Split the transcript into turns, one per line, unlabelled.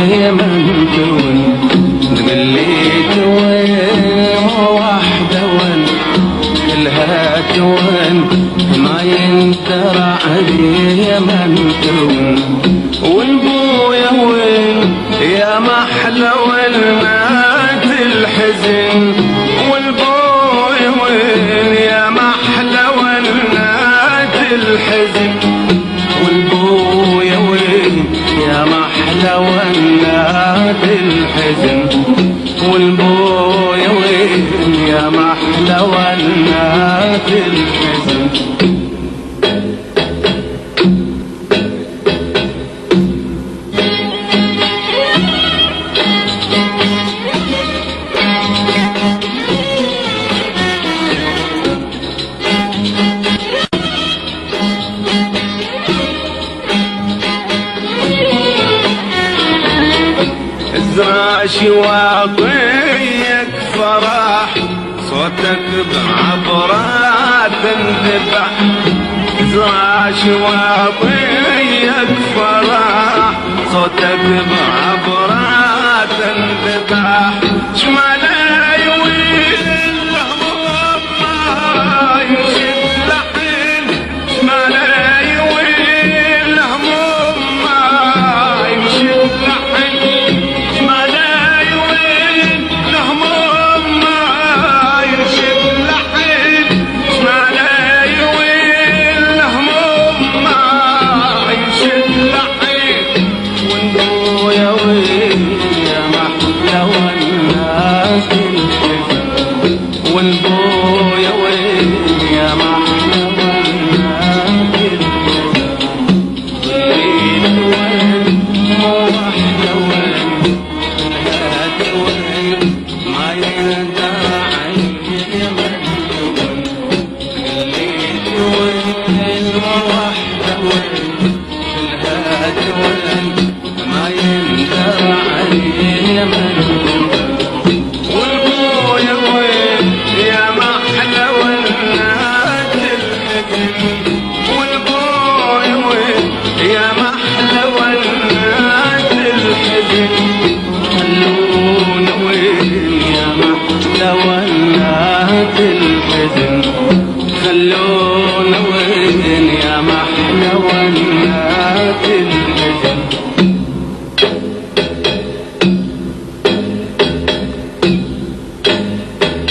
علي من تون تقليت وين واحدة وين كلها تون ما يندرى علي من تون والبويا وين يا محلى والمات الحزن والبويا وين يا محلى والمات الحزن والبويا وين يا محلى والمات الحزن والبويا وين يا محلى والمات الحزن ازرع واعطيك فرح صوتك بعبرات تنذبح ازرع واعطيك فرح صوتك بعبرات تنذبح شمالي وين الهموم ما يشد لحين شمالي وين الهموم ما يشد لحين والبويا وين يا محلى والناس الحزن ضليت وين واحدة وين